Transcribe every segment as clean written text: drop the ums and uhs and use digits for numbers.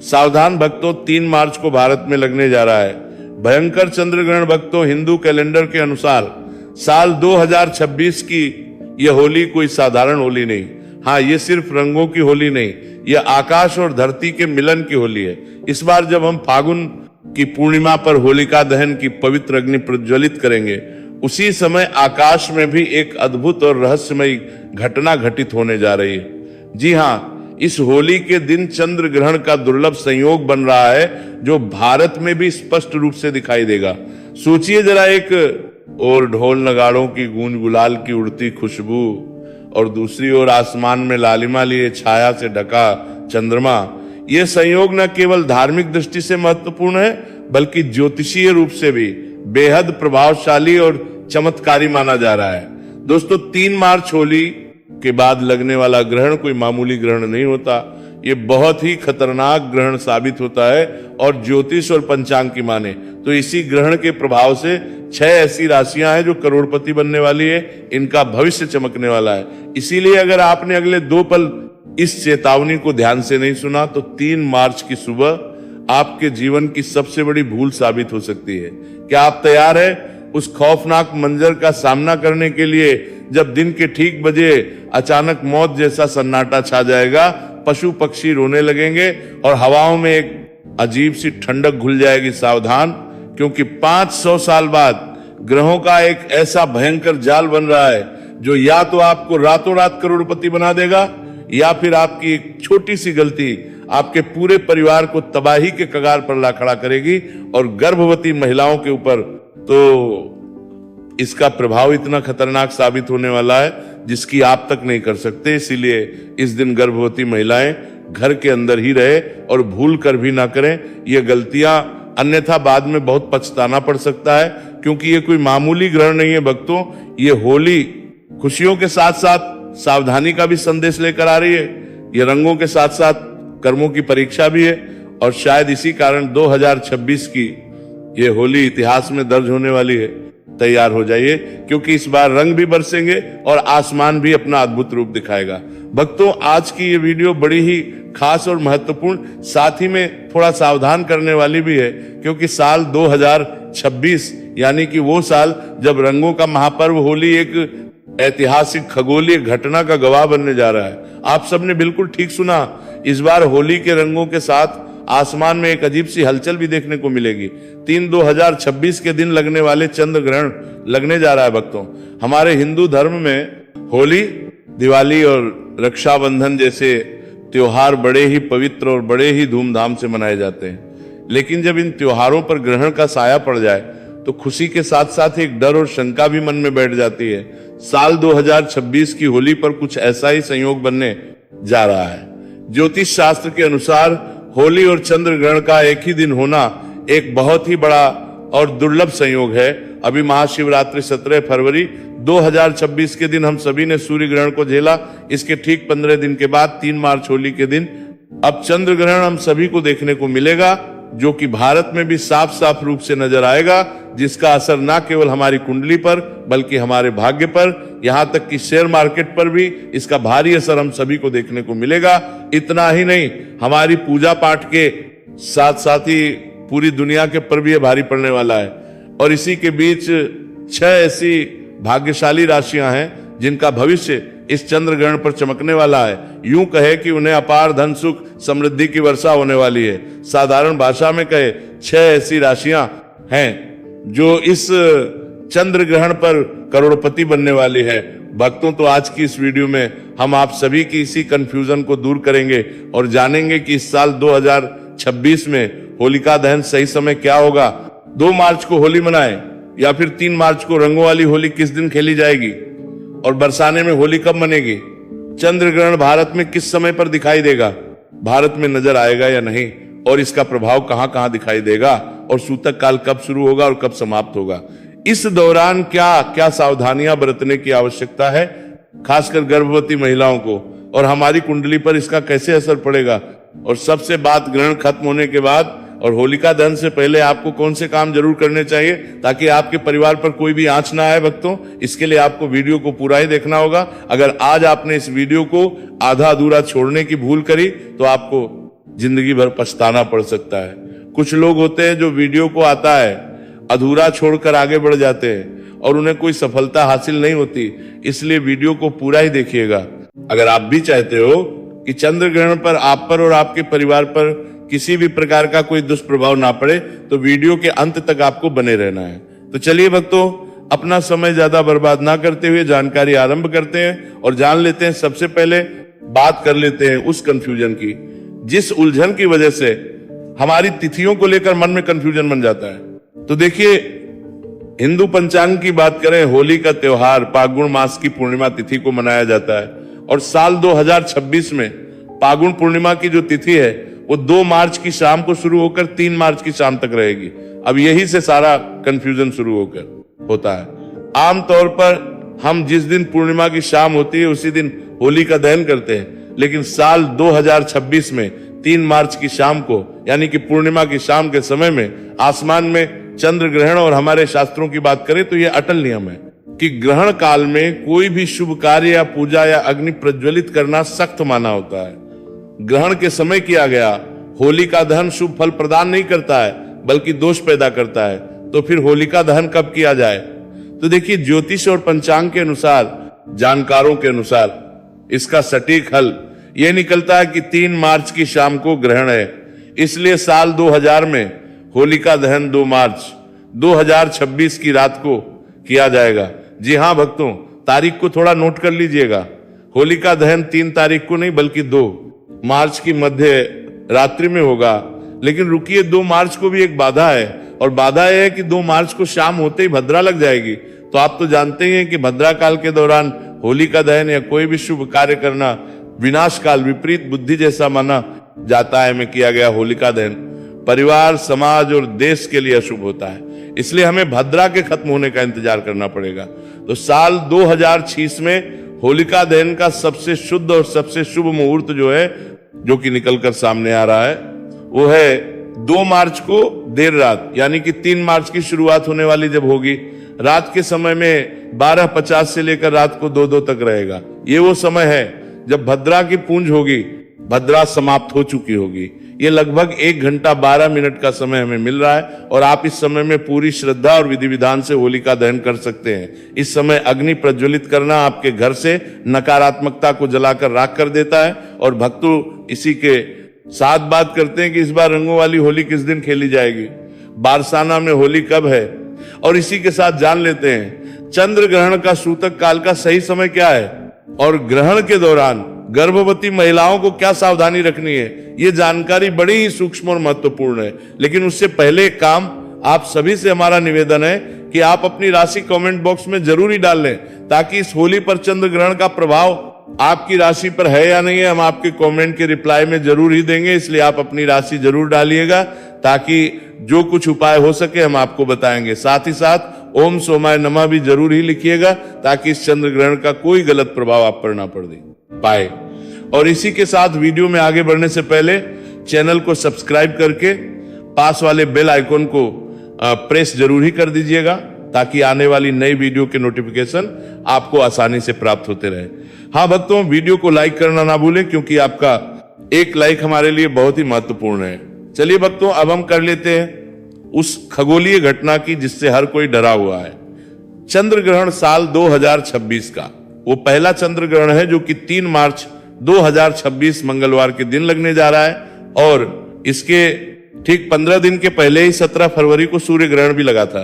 सावधान भक्तों, 3 मार्च को भारत में लगने जा रहा है भयंकर चंद्र ग्रहण। भक्तों, हिंदू कैलेंडर के अनुसार साल 2026 की यह होली कोई साधारण होली नहीं। हाँ, ये सिर्फ रंगों की होली नहीं, यह आकाश और धरती के मिलन की होली है। इस बार जब हम फागुन की पूर्णिमा पर होलिका दहन की पवित्र अग्नि प्रज्वलित करेंगे, उसी समय आकाश में भी एक अद्भुत और रहस्यमयी घटना घटित होने जा रही है। जी हाँ, इस होली के दिन चंद्र ग्रहण का दुर्लभ संयोग बन रहा है, जो भारत में भी स्पष्ट रूप से दिखाई देगा। सोचिए जरा, एक और ढोल नगाड़ों की गूंज, गुलाल की उड़ती खुशबू, और दूसरी ओर आसमान में लालिमा लिए छाया से ढका चंद्रमा। यह संयोग न केवल धार्मिक दृष्टि से महत्वपूर्ण है, बल्कि ज्योतिषीय रूप से भी बेहद प्रभावशाली और चमत्कारी माना जा रहा है। दोस्तों, 3 मार्च होली के बाद लगने वाला ग्रहण कोई मामूली ग्रहण नहीं होता। ये बहुत ही खतरनाक ग्रहण साबित होता है, और ज्योतिष और पंचांग की माने तो इसी ग्रहण के प्रभाव से 6 ऐसी राशियां हैं जो करोड़पति बनने वाली है, इनका भविष्य चमकने वाला है। इसीलिए अगर आपने अगले 2 पल इस चेतावनी को ध्यान से नहीं सुना, तो 3 मार्च की सुबह आपके जीवन की सबसे बड़ी भूल साबित हो सकती है। क्या आप तैयार हैं उस खौफनाक मंजर का सामना करने के लिए, जब दिन के ठीक बजे अचानक मौत जैसा सन्नाटा छा जाएगा, पशु पक्षी रोने लगेंगे और हवाओं में एक अजीब सी ठंडक घुल जाएगी? सावधान, क्योंकि 500 साल बाद ग्रहों का एक ऐसा भयंकर जाल बन रहा है, जो या तो आपको रातों रात करोड़पति बना देगा, या फिर आपकी एक छोटी सी गलती आपके पूरे परिवार को तबाही के कगार पर ला खड़ा करेगी। और गर्भवती महिलाओं के ऊपर तो इसका प्रभाव इतना खतरनाक साबित होने वाला है, जिसकी आप तक नहीं कर सकते। इसीलिए इस दिन गर्भवती महिलाएं घर के अंदर ही रहे और भूल कर भी ना करें ये गलतियां, अन्यथा बाद में बहुत पछताना पड़ सकता है। क्योंकि ये कोई मामूली ग्रहण नहीं है भक्तों, ये होली खुशियों के साथ साथ सावधानी का भी संदेश लेकर आ रही है। ये रंगों के साथ साथ कर्मों की परीक्षा भी है, और शायद इसी कारण 2026 की ये होली इतिहास में दर्ज होने वाली है। तैयार हो जाइए, क्योंकि इस बार रंग भी बरसेंगे और आसमान भी अपना अद्भुत रूप दिखाएगा। भक्तों, आज की ये वीडियो बड़ी ही खास और महत्वपूर्ण, साथ ही में थोड़ा सावधान करने वाली भी है, क्योंकि साल 2026 यानी कि वो साल जब रंगों का महापर्व होली एक ऐतिहासिक खगोलीय घटना का गवाह बनने जा रहा है। आप सबने बिल्कुल ठीक सुना, इस बार होली के रंगों के साथ आसमान में एक अजीब सी हलचल भी देखने को मिलेगी। 3/2026 के दिन लगने वाले चंद्र ग्रहण लगने जा रहा है भक्तों। हमारे हिंदू धर्म में होली, दिवाली और रक्षाबंधन जैसे त्योहार बड़े ही पवित्र और बड़े ही धूमधाम से मनाए जाते हैं। लेकिन जब इन त्योहारों पर ग्रहण का साया पड़ जाए, तो खुशी के साथ साथ एक डर और शंका भी मन में बैठ जाती है। साल 2026 की होली पर कुछ ऐसा ही संयोग बनने जा रहा है। ज्योतिष शास्त्र के अनुसार होली और चंद्र ग्रहण का एक ही दिन होना एक बहुत ही बड़ा और दुर्लभ संयोग है। अभी महाशिवरात्रि 17 फरवरी 2026 के दिन हम सभी ने सूर्य ग्रहण को झेला। इसके ठीक 15 दिन के बाद 3 मार्च होली के दिन अब चंद्र ग्रहण हम सभी को देखने को मिलेगा, जो कि भारत में भी साफ साफ रूप से नजर आएगा, जिसका असर न केवल हमारी कुंडली पर बल्कि हमारे भाग्य पर, यहां तक कि शेयर मार्केट पर भी इसका भारी असर हम सभी को देखने को मिलेगा। इतना ही नहीं, हमारी पूजा पाठ के साथ साथ ही पूरी दुनिया के पर भी ये भारी पड़ने वाला है। और इसी के बीच 6 ऐसी भाग्यशाली राशियां हैं जिनका भविष्य इस चंद्र ग्रहण पर चमकने वाला है। यूं कहे कि उन्हें अपार धन सुख समृद्धि की वर्षा होने वाली है। साधारण भाषा में कहे 6 ऐसी राशियां हैं जो इस चंद्र ग्रहण पर करोड़पति बनने वाली है। भक्तों, तो आज की इस वीडियो में हम आप सभी की इसी कंफ्यूजन को दूर करेंगे और जानेंगे कि इस साल 2026 में होलिका दहन सही समय क्या होगा। 2 मार्च को होली मनाएं या फिर 3 मार्च को रंगों वाली होली किस दिन खेली जाएगी, और बरसाने में होली कब मनेगी, चंद्र ग्रहण भारत में किस समय पर दिखाई देगा, भारत में नजर आएगा या नहीं, और इसका प्रभाव कहां कहां दिखाई देगा, और सूतक काल कब शुरू होगा और कब समाप्त होगा। इस दौरान क्या क्या सावधानियां बरतने की आवश्यकता है, खासकर गर्भवती महिलाओं को, और हमारी कुंडली पर इसका कैसे असर पड़ेगा। और सबसे बात, ग्रहण खत्म होने के बाद और होलिका दहन से पहले आपको कौन से काम जरूर करने चाहिए ताकि आपके परिवार पर कोई भी आंच ना आए भक्तों, इसके लिए आपको वीडियो को पूरा ही देखना होगा। अगर आज आपने इस वीडियो को आधा अधूरा छोड़ने की भूल करी तो आपको जिंदगी भर पछताना पड़ सकता है। कुछ लोग होते हैं जो वीडियो को आता है अधूरा छोड़कर आगे बढ़ जाते हैं और उन्हें कोई सफलता हासिल नहीं होती, इसलिए वीडियो को पूरा ही देखिएगा। अगर आप भी चाहते हो कि चंद्र ग्रहण पर आप पर और आपके परिवार पर किसी भी प्रकार का कोई दुष्प्रभाव ना पड़े तो वीडियो के अंत तक आपको बने रहना है। तो चलिए भक्तों, अपना समय ज्यादा बर्बाद ना करते हुए जानकारी आरंभ करते हैं और जान लेते हैं। सबसे पहले बात कर लेते हैं उस कंफ्यूजन की, जिस उलझन की वजह से हमारी तिथियों को लेकर मन में कंफ्यूजन बन जाता है। तो देखिए, हिंदू पंचांग की बात करें, होली का त्योहार फाल्गुन मास की पूर्णिमा तिथि को मनाया जाता है और साल 2026 में फाल्गुन पूर्णिमा की जो तिथि है वो 2 मार्च की शाम को शुरू होकर 3 मार्च की शाम तक रहेगी। अब यही से सारा कंफ्यूजन शुरू होकर होता है। आमतौर पर हम जिस दिन पूर्णिमा की शाम होती है उसी दिन होली का दहन करते हैं, लेकिन साल 2026 में 3 मार्च की शाम को यानी कि पूर्णिमा की शाम के समय में आसमान में चंद्र ग्रहण, और हमारे शास्त्रों की बात करें तो यह अटल नियम है कि ग्रहण काल में कोई भी शुभ कार्य या पूजा या अग्नि प्रज्वलित करना सख्त माना होता है। ग्रहण के समय किया गया होलिका दहन शुभ फल प्रदान नहीं करता है बल्कि दोष पैदा करता है। तो फिर होलिका दहन कब किया जाए? तो देखिए, ज्योतिष और पंचांग के अनुसार, जानकारों के अनुसार इसका सटीक हल यह निकलता है कि 3 मार्च की शाम को ग्रहण है, इसलिए साल 2000 में होलिका दहन 2 मार्च 2026 की रात को किया जाएगा। जी हां भक्तों, तारीख को थोड़ा नोट कर लीजिएगा। होलिका दहन 3 तारीख को नहीं बल्कि 2 मार्च की मध्य रात्रि में होगा। लेकिन रुकिए, 2 मार्च को भी एक बाधा है, और बाधा यह है कि 2 मार्च को शाम होते ही भद्रा लग जाएगी। तो आप तो जानते ही हैं कि भद्रा काल के दौरान होलिका दहन या कोई भी शुभ कार्य करना विनाश काल, विपरीत बुद्धि जैसा माना जाता है। में किया गया होलिका दहन परिवार, समाज और देश के लिए अशुभ होता है, इसलिए हमें भद्रा के खत्म होने का इंतजार करना पड़ेगा। तो साल 2006 में होलिका दहन का सबसे शुद्ध और सबसे शुभ मुहूर्त जो है, जो कि निकलकर सामने आ रहा है, वो है 2 मार्च को देर रात, यानी कि 3 मार्च की शुरुआत होने वाली जब होगी, रात के समय में 12:50 से लेकर रात को 2 तक रहेगा। ये वो समय है जब भद्रा की पूंज होगी, भद्रा समाप्त हो चुकी होगी। ये लगभग 1 घंटा 12 मिनट का समय हमें मिल रहा है और आप इस समय में पूरी श्रद्धा और विधि विधान से होलिका दहन कर सकते हैं। इस समय अग्नि प्रज्वलित करना आपके घर से नकारात्मकता को जलाकर राख कर देता है। और भक्तों, इसी के साथ बात करते हैं कि इस बार रंगों वाली होली किस दिन खेली जाएगी, बारसाना में होली कब है, और इसी के साथ जान लेते हैं चंद्र ग्रहण का सूतक काल का सही समय क्या है, और ग्रहण के दौरान गर्भवती महिलाओं को क्या सावधानी रखनी है। ये जानकारी बड़ी ही सूक्ष्म और महत्वपूर्ण है। लेकिन उससे पहले एक काम, आप सभी से हमारा निवेदन है कि आप अपनी राशि कमेंट बॉक्स में जरूर ही डाल लें, ताकि इस होली पर चंद्र ग्रहण का प्रभाव आपकी राशि पर है या नहीं है, हम आपके कमेंट के रिप्लाई में जरूर ही देंगे। इसलिए आप अपनी राशि जरूर डालिएगा, ताकि जो कुछ उपाय हो सके हम आपको बताएंगे। साथ ही साथ ओम सोमाय नमः भी जरूर ही लिखिएगा, ताकि इस चंद्र ग्रहण का कोई गलत प्रभाव आप पर ना पड़ पाए। और इसी के साथ वीडियो में आगे बढ़ने से पहले चैनल को सब्सक्राइब करके पास वाले बेल आइकॉन को प्रेस जरूर ही कर दीजिएगा, ताकि आने वाली नई वीडियो के नोटिफिकेशन आपको आसानी से प्राप्त होते रहे। हाँ भक्तों, वीडियो को लाइक करना ना भूलें, क्योंकि आपका एक लाइक हमारे लिए बहुत ही महत्वपूर्ण है। चलिए भक्तों, अब हम कर लेते हैं उस खगोलीय घटना की जिससे हर कोई डरा हुआ है। चंद्र ग्रहण साल 2026 का वो पहला चंद्र ग्रहण है, जो कि 3 मार्च 2026 मंगलवार के दिन लगने जा रहा है। और इसके ठीक 15 दिन के पहले ही 17 फरवरी को सूर्य ग्रहण भी लगा था।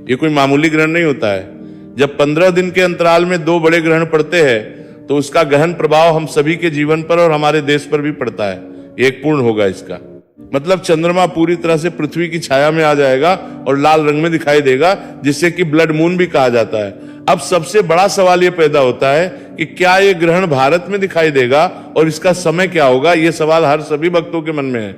ये कोई मामूली ग्रहण नहीं होता है। जब 15 दिन के अंतराल में 2 बड़े ग्रहण पड़ते हैं तो उसका गहन प्रभाव हम सभी के जीवन पर और हमारे देश पर भी पड़ता है। एक पूर्ण होगा इसका मतलब चंद्रमा पूरी तरह से पृथ्वी की छाया में आ जाएगा और लाल रंग में दिखाई देगा, जिससे कि ब्लड मून भी कहा जाता है। अब सबसे बड़ा सवाल यह पैदा होता है कि क्या यह ग्रहण भारत में दिखाई देगा और इसका समय क्या होगा। यह सवाल हर सभी भक्तों के मन में है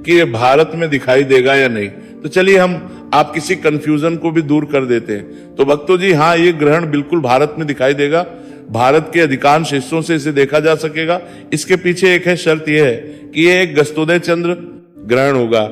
कि यह भारत में दिखाई देगा या नहीं। तो चलिए हम आप किसी कंफ्यूजन को भी दूर कर देते हैं। तो भक्तों जी, हाँ, ये ग्रहण बिल्कुल भारत में दिखाई देगा। भारत के अधिकांश हिस्सों से इसे देखा जा सकेगा। इसके पीछे एक है शर्त यह है कि यह एक गस्तोदय चंद्र ग्रहण होगा।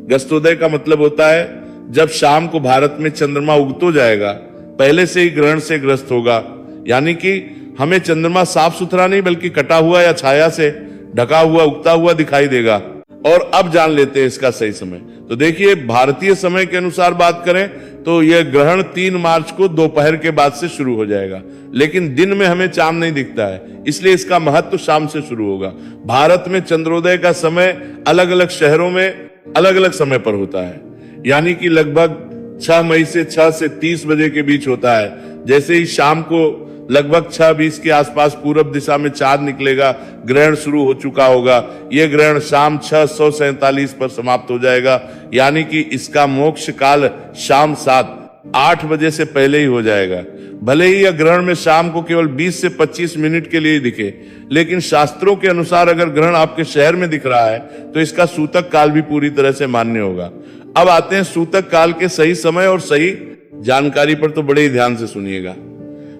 गस्तोदय का मतलब होता है जब शाम को भारत में चंद्रमा उगतो जाएगा, पहले से ही ग्रहण से ग्रस्त होगा। यानी कि हमें चंद्रमा साफ सुथरा नहीं बल्कि कटा हुआ या छाया से ढका हुआ उगता हुआ दिखाई देगा। और अब जान लेते हैं इसका सही समय। तो देखिए, भारतीय समय के अनुसार बात करें तो यह ग्रहण 3 मार्च को दोपहर के बाद से शुरू हो जाएगा, लेकिन दिन में हमें चांद नहीं दिखता है, इसलिए इसका महत्व शाम से शुरू होगा। भारत में चंद्रोदय का समय अलग अलग शहरों में अलग अलग समय पर होता है, यानी कि लगभग 6 मई से 6 से 30 बजे के बीच होता है। जैसे ही शाम को लगभग 6:20 के आसपास पूरब दिशा में चांद निकलेगा, ग्रहण शुरू हो चुका होगा। यह ग्रहण शाम 6:47 पर समाप्त हो जाएगा, यानी कि इसका मोक्ष काल शाम 7-8 बजे से पहले ही हो जाएगा। भले ही यह ग्रहण में शाम को केवल 20 से 25 मिनट के लिए ही दिखे, लेकिन शास्त्रों के अनुसार अगर ग्रहण आपके शहर में दिख रहा है तो इसका सूतक काल भी पूरी तरह से मान्य होगा। अब आते हैं सूतक काल के सही समय और सही जानकारी पर, तो बड़े ही ध्यान से सुनिएगा।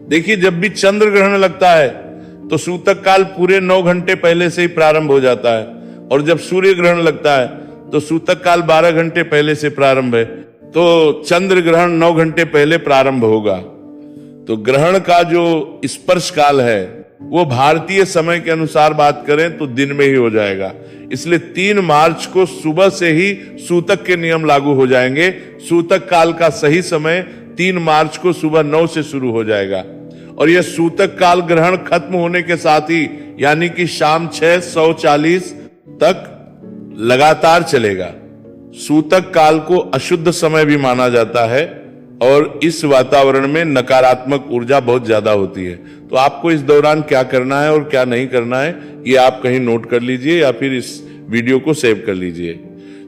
देखिए, जब भी चंद्र ग्रहण लगता है तो सूतक काल पूरे 9 घंटे पहले से ही प्रारंभ हो जाता है, और जब सूर्य ग्रहण लगता है तो सूतक काल 12 घंटे पहले से प्रारंभ है, तो चंद्र ग्रहण 9 घंटे पहले प्रारंभ होगा। तो ग्रहण का जो स्पर्श काल है वो भारतीय समय के अनुसार बात करें तो दिन में ही हो जाएगा, इसलिए 3 मार्च को सुबह से ही सूतक के नियम लागू हो जाएंगे। सूतक काल का सही समय 3 मार्च को सुबह 9 से शुरू हो जाएगा, और यह सूतक काल ग्रहण खत्म होने के साथ ही, यानी कि शाम 6:40 तक लगातार चलेगा। सूतक काल को अशुद्ध समय भी माना जाता है, और इस वातावरण में नकारात्मक ऊर्जा बहुत ज्यादा होती है। तो आपको इस दौरान क्या करना है और क्या नहीं करना है, ये आप कहीं नोट कर लीजिए या फिर इस वीडियो को सेव कर लीजिए।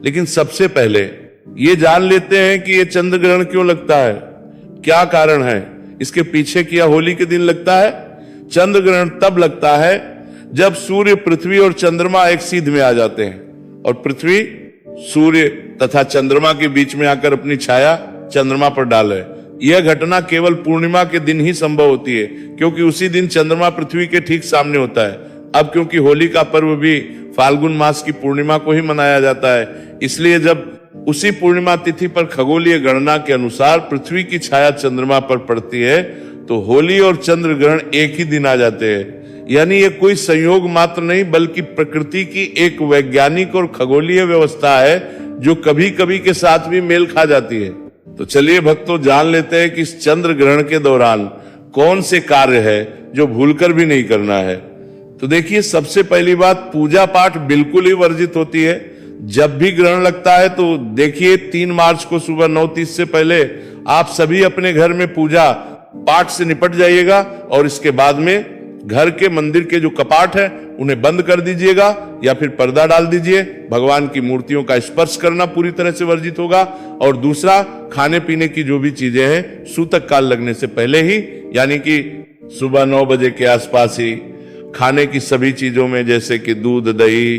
लेकिन सबसे पहले ये जान लेते हैं कि ये चंद्र ग्रहण क्यों लगता है, क्या कारण है इसके पीछे। किया होली के दिन लगता है। चंद्र ग्रहण तब लगता है जब सूर्य, पृथ्वी और चंद्रमा एक सीध में आ जाते हैं, और पृथ्वी सूर्य तथा चंद्रमा के बीच में आकर अपनी छाया चंद्रमा पर डाले। यह घटना केवल पूर्णिमा के दिन ही संभव होती है, क्योंकि उसी दिन चंद्रमा पृथ्वी के ठीक सामने होता है। अब क्योंकि होली का पर्व भी फाल्गुन मास की पूर्णिमा को ही मनाया जाता है, इसलिए जब उसी पूर्णिमा तिथि पर खगोलीय गणना के अनुसार पृथ्वी की छाया चंद्रमा पर पड़ती है, तो होली और चंद्र ग्रहण एक ही दिन आ जाते हैं। यानी ये कोई संयोग मात्र नहीं, बल्कि प्रकृति की एक वैज्ञानिक और खगोलीय व्यवस्था है जो कभी कभी के साथ भी मेल खा जाती है। तो चलिए भक्तों, जान लेते हैं कि इस चंद्र ग्रहण के दौरान कौन से कार्य है जो भूलकर भी नहीं करना है। तो देखिए, सबसे पहली बात, पूजा पाठ बिल्कुल ही वर्जित होती है। जब भी ग्रहण लगता है तो देखिए 3 मार्च को सुबह 9:30 से पहले आप सभी अपने घर में पूजा पाठ से निपट जाइएगा, और इसके बाद में घर के मंदिर के जो कपाट है उन्हें बंद कर दीजिएगा या फिर पर्दा डाल दीजिए। भगवान की मूर्तियों का स्पर्श करना पूरी तरह से वर्जित होगा। और दूसरा, खाने पीने की जो भी चीजें हैं सूतक काल लगने से पहले ही, यानी कि सुबह 9 बजे के आसपास ही खाने की सभी चीजों में, जैसे कि दूध, दही,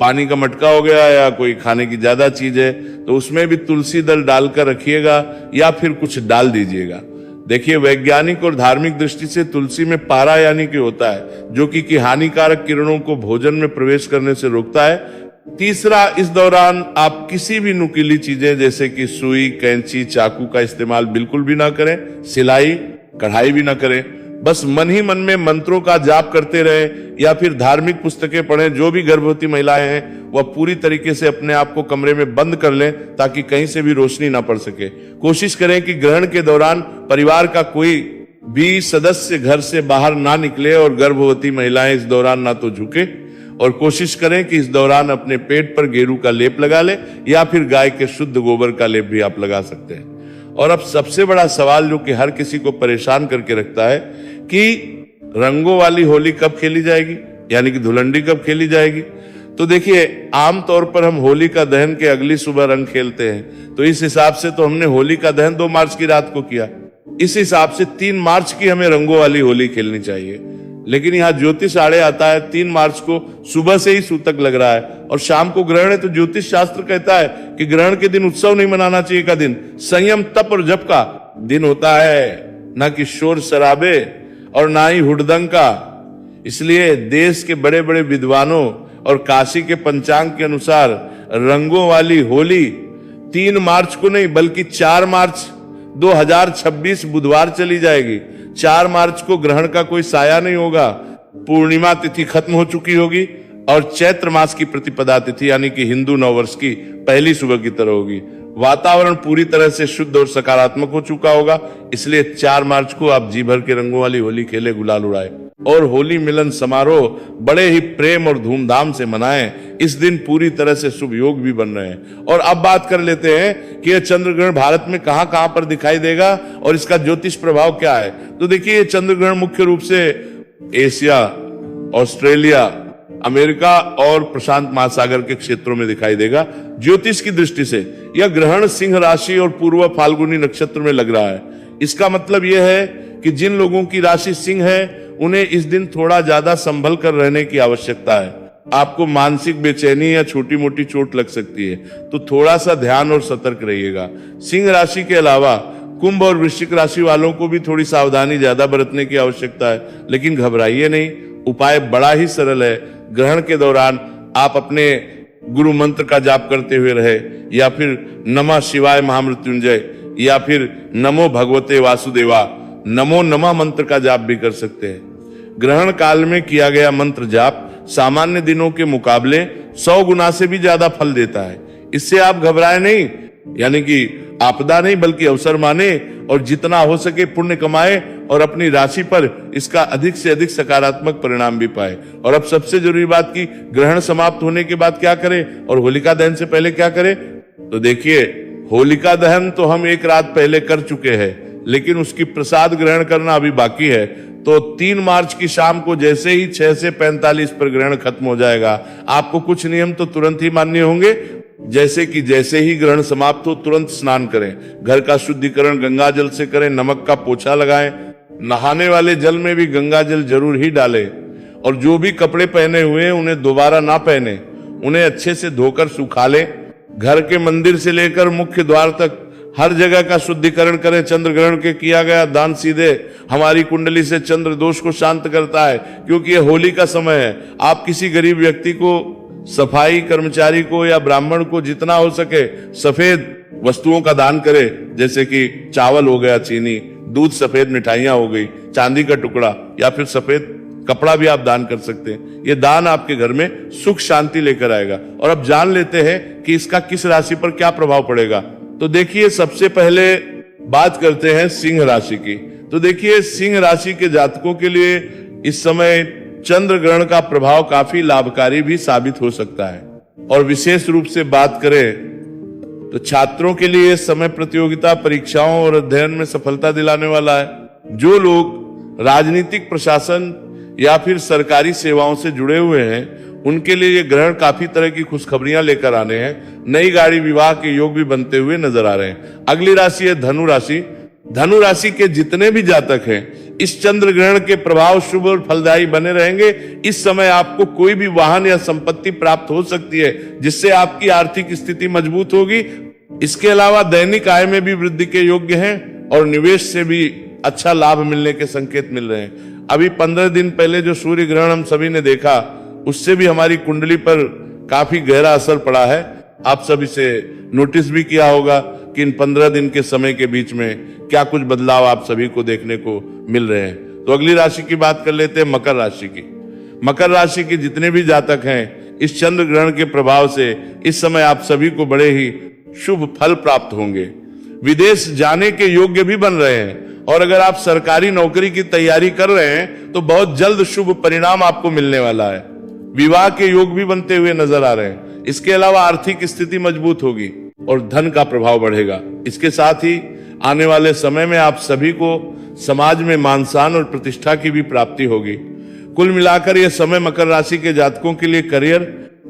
पानी का मटका हो गया या कोई खाने की ज्यादा चीज है तो उसमें भी तुलसी दल डालकर रखिएगा या फिर कुछ डाल दीजिएगा। देखिए, वैज्ञानिक और धार्मिक दृष्टि से तुलसी में पारा यानी कि होता है, जो कि हानिकारक किरणों को भोजन में प्रवेश करने से रोकता है। तीसरा, इस दौरान आप किसी भी नुकीली चीजें जैसे कि सुई, कैंची, चाकू का इस्तेमाल बिल्कुल भी ना करें। सिलाई, कढ़ाई भी ना करें। बस मन ही मन में मंत्रों का जाप करते रहे या फिर धार्मिक पुस्तकें पढ़ें। जो भी गर्भवती महिलाएं हैं वह पूरी तरीके से अपने आप को कमरे में बंद कर लें ताकि कहीं से भी रोशनी ना पड़ सके। कोशिश करें कि ग्रहण के दौरान परिवार का कोई भी सदस्य घर से बाहर ना निकले, और गर्भवती महिलाएं इस दौरान ना तो झुके, और कोशिश करें कि इस दौरान अपने पेट पर गेरू का लेप लगा ले या फिर गाय के शुद्ध गोबर का लेप भी आप लगा सकते हैं। और अब सबसे बड़ा सवाल जो कि हर किसी को परेशान करके रखता है कि रंगों वाली होली कब खेली जाएगी, यानी कि धुलंडी कब खेली जाएगी। तो देखिए, आमतौर पर हम होली का दहन के अगली सुबह रंग खेलते हैं, तो इस हिसाब से तो हमने होली का दहन 2 मार्च की रात को किया। इस हिसाब से 3 मार्च की हमें रंगों वाली होली खेलनी चाहिए। लेकिन यहाँ ज्योतिष आड़े आता है। 3 मार्च को सुबह से ही सूतक लग रहा है और शाम को ग्रहण है, तो ज्योतिष शास्त्र कहता है कि ग्रहण के दिन उत्सव नहीं मनाना चाहिए। का दिन संयम, तप और जप का दिन होता है, ना कि शोर शराबे और ना ही हुड़दंग का। इसलिए देश के बड़े बड़े विद्वानों और काशी के पंचांग के अनुसार रंगों वाली होली 3 मार्च को नहीं बल्कि 4 मार्च 2026 बुधवार चली जाएगी। 4 मार्च को ग्रहण का कोई साया नहीं होगा, पूर्णिमा तिथि खत्म हो चुकी होगी और चैत्र मास की प्रतिपदा तिथि यानी कि हिंदू नववर्ष की पहली सुबह की तरह होगी। वातावरण पूरी तरह से शुद्ध और सकारात्मक हो चुका होगा, इसलिए 4 मार्च को आप जी भर के रंगों वाली होली खेले, गुलाल उड़ाए और होली मिलन समारोह बड़े ही प्रेम और धूमधाम से मनाएं। इस दिन पूरी तरह से शुभ योग भी बन रहे हैं। और अब बात कर लेते हैं कि यह चंद्र ग्रहण भारत में कहां कहां पर दिखाई देगा और इसका ज्योतिष प्रभाव क्या है। तो देखिए, ये चंद्र ग्रहण मुख्य रूप से एशिया, ऑस्ट्रेलिया, अमेरिका और प्रशांत महासागर के क्षेत्रों में दिखाई देगा। ज्योतिष की दृष्टि से यह ग्रहण सिंह राशि और पूर्व फाल्गुनी नक्षत्र में लग रहा है। इसका मतलब यह है कि जिन लोगों की राशि सिंह है उन्हें इस दिन थोड़ा ज्यादा संभल कर रहने की आवश्यकता है। आपको मानसिक बेचैनी या छोटी मोटी चोट लग सकती है, तो थोड़ा सा ध्यान और सतर्क रहिएगा। सिंह राशि के अलावा कुंभ और वृश्चिक राशि वालों को भी थोड़ी सावधानी ज्यादा बरतने की आवश्यकता है, लेकिन घबराइए नहीं। उपाय बड़ा ही सरल है। ग्रहण के दौरान आप अपने गुरु मंत्र का जाप करते हुए रहे, या फिर नमः शिवाय महामृत्युंजय, या फिर नमो भगवते वासुदेवा, नमो नमः मंत्र का जाप भी कर सकते हैं। ग्रहण काल में किया गया मंत्र जाप सामान्य दिनों के मुकाबले 100 गुना से भी ज्यादा फल देता है। इससे आप घबराए नहीं, यानी कि आपदा नहीं बल्कि अवसर माने और जितना हो सके पुण्य कमाए और अपनी राशि पर इसका अधिक से अधिक सकारात्मक परिणाम भी पाए। और अब सबसे जरूरी बात की, ग्रहण समाप्त होने के बाद क्या करें और होलिका दहन से पहले क्या करें। तो देखिए, होलिका दहन तो हम 1 रात पहले कर चुके हैं, लेकिन उसकी प्रसाद ग्रहण करना अभी बाकी है। तो 3 मार्च की शाम को जैसे ही 6 से 45 पर ग्रहण खत्म हो जाएगा, आपको कुछ नियम तो तुरंत ही मान्य होंगे, जैसे कि जैसे ही ग्रहण समाप्त हो तुरंत स्नान करें, घर का शुद्धिकरण गंगा जल से करें, नमक का पोछा लगाएं, नहाने वाले जल में भी गंगा जल जरूर ही डालें, और जो भी कपड़े पहने हुए हैं उन्हें दोबारा ना पहने, उन्हें अच्छे से धोकर सुखा लें। घर के मंदिर से लेकर मुख्य द्वार तक हर जगह का शुद्धिकरण करें। चंद्र ग्रहण के किया गया दान सीधे हमारी कुंडली से चंद्र दोष को शांत करता है, क्योंकि यह होली का समय है। आप किसी गरीब व्यक्ति को, सफाई कर्मचारी को या ब्राह्मण को जितना हो सके सफेद वस्तुओं का दान करें, जैसे कि चावल हो गया, चीनी, दूध, सफेद मिठाइयां हो गई, चांदी का टुकड़ा या फिर सफेद कपड़ा भी आप दान कर सकते हैं। ये दान आपके घर में सुख शांति लेकर आएगा। और अब जान लेते हैं कि इसका किस राशि पर क्या प्रभाव पड़ेगा। तो देखिए, सबसे पहले बात करते हैं सिंह राशि की। तो देखिए, सिंह राशि के जातकों के लिए इस समय चंद्र ग्रहण का प्रभाव काफी लाभकारी भी साबित हो सकता है। और विशेष रूप से बात करें तो छात्रों के लिए समय प्रतियोगिता, परीक्षाओं और अध्ययन में सफलता दिलाने वाला है। जो लोग राजनीतिक, प्रशासन या फिर सरकारी सेवाओं से जुड़े हुए हैं उनके लिए ये ग्रहण काफी तरह की खुशखबरियां लेकर आने हैं। नई गाड़ी, विवाह के योग भी बनते हुए नजर आ रहे हैं। अगली राशि है धनु राशि। धनु राशि के जितने भी जातक हैं, इस चंद्र ग्रहण के प्रभाव शुभ और फलदायी बने रहेंगे। इस समय आपको कोई भी वाहन या संपत्ति प्राप्त हो सकती है, जिससे आपकी आर्थिक स्थिति मजबूत होगी। इसके अलावा दैनिक आय में भी वृद्धि के योग्य हैं और निवेश से भी अच्छा लाभ मिलने के संकेत मिल रहे हैं। अभी 15 दिन पहले जो सूर्य ग्रहण हम सभी ने देखा, उससे भी हमारी कुंडली पर काफी गहरा असर पड़ा है। आप सब इसे नोटिस भी किया होगा कि इन 15 दिन के समय के बीच में क्या कुछ बदलाव आप सभी को देखने को मिल रहे हैं। तो अगली राशि की बात कर लेते हैं, मकर राशि की। मकर राशि के जितने भी जातक हैं, इस चंद्र ग्रहण के प्रभाव से इस समय आप सभी को बड़े ही शुभ फल प्राप्त होंगे। विदेश जाने के योग्य भी बन रहे हैं, और अगर आप सरकारी नौकरी की तैयारी कर रहे हैं तो बहुत जल्द शुभ परिणाम आपको मिलने वाला है। विवाह के योग भी बनते हुए नजर आ रहे हैं। इसके अलावा आर्थिक स्थिति मजबूत होगी और धन का प्रभाव बढ़ेगा। इसके साथ ही आने वाले समय में आप सभी को समाज में मान सम्मान और प्रतिष्ठा की भी प्राप्ति होगी। कुल मिलाकर यह समय मकर राशि के जातकों के लिए करियर,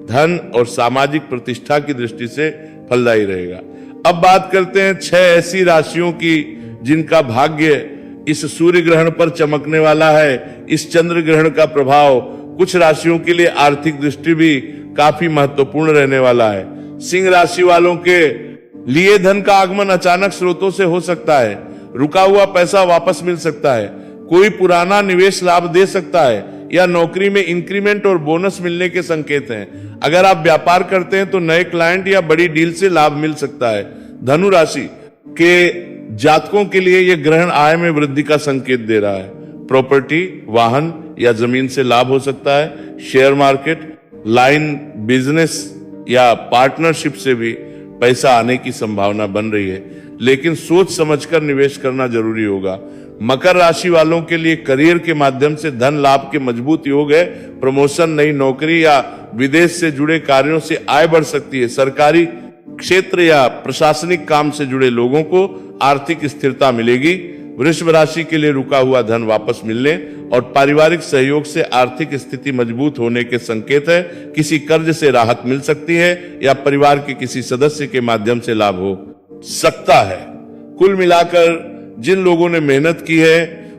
धन और सामाजिक प्रतिष्ठा की दृष्टि से फलदायी रहेगा। अब बात करते हैं 6 ऐसी राशियों की जिनका भाग्य इस सूर्य ग्रहण पर चमकने वाला है। इस चंद्र ग्रहण का प्रभाव कुछ राशियों के लिए आर्थिक दृष्टि भी काफी महत्वपूर्ण रहने वाला है। सिंह राशि वालों के लिए धन का आगमन अचानक स्रोतों से हो सकता है। रुका हुआ पैसा वापस मिल सकता है। कोई पुराना निवेश लाभ दे सकता है, या नौकरी में इंक्रीमेंट और बोनस मिलने के संकेत हैं। अगर आप व्यापार करते हैं तो नए क्लाइंट या बड़ी डील से लाभ मिल सकता है। धनु राशि के जातकों के लिए यह ग्रहण आय में वृद्धि का संकेत दे रहा है। प्रॉपर्टी, वाहन या जमीन से लाभ हो सकता है। शेयर मार्केट, लाइन बिजनेस या पार्टनरशिप से भी पैसा आने की संभावना बन रही है, लेकिन सोच समझकर निवेश करना जरूरी होगा। मकर राशि वालों के लिए करियर के माध्यम से धन लाभ के मजबूत योग है। प्रमोशन, नई नौकरी या विदेश से जुड़े कार्यों से आय बढ़ सकती है। सरकारी क्षेत्र या प्रशासनिक काम से जुड़े लोगों को आर्थिक स्थिरता मिलेगी। वृषभ राशि के लिए रुका हुआ धन वापस मिलने और पारिवारिक सहयोग से आर्थिक स्थिति मजबूत होने के संकेत है। किसी कर्ज से राहत मिल सकती है या परिवार के किसी सदस्य के माध्यम से लाभ हो सकता है। कुल मिलाकर जिन लोगों ने मेहनत की है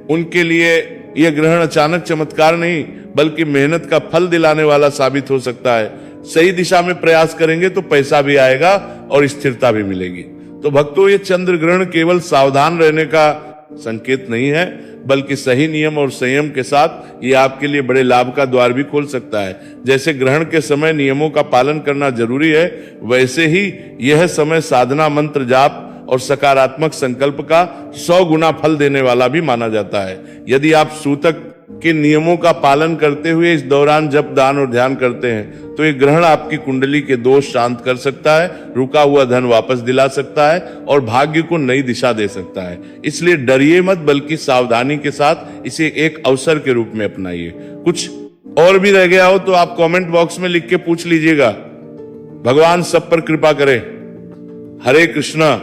उनके लिए यह ग्रहण अचानक चमत्कार नहीं बल्कि मेहनत का फल दिलाने वाला साबित हो सकता है। सही दिशा में प्रयास करेंगे तो पैसा भी आएगा और स्थिरता भी मिलेगी। तो भक्तों, ये चंद्र ग्रहण केवल सावधान रहने का संकेत नहीं है बल्कि सही नियम और संयम के साथ ये आपके लिए बड़े लाभ का द्वार भी खोल सकता है। जैसे ग्रहण के समय नियमों का पालन करना जरूरी है, वैसे ही यह समय साधना, मंत्र जाप और सकारात्मक संकल्प का 100 गुना फल देने वाला भी माना जाता है। यदि आप सूतक के नियमों का पालन करते हुए इस दौरान जप, दान और ध्यान करते हैं तो ये ग्रहण आपकी कुंडली के दोष शांत कर सकता है, रुका हुआ धन वापस दिला सकता है और भाग्य को नई दिशा दे सकता है। इसलिए डरिए मत बल्कि सावधानी के साथ इसे एक अवसर के रूप में अपनाइए। कुछ और भी रह गया हो तो आप कमेंट बॉक्स में लिख के पूछ लीजिएगा। भगवान सब पर कृपा करे। हरे कृष्णा।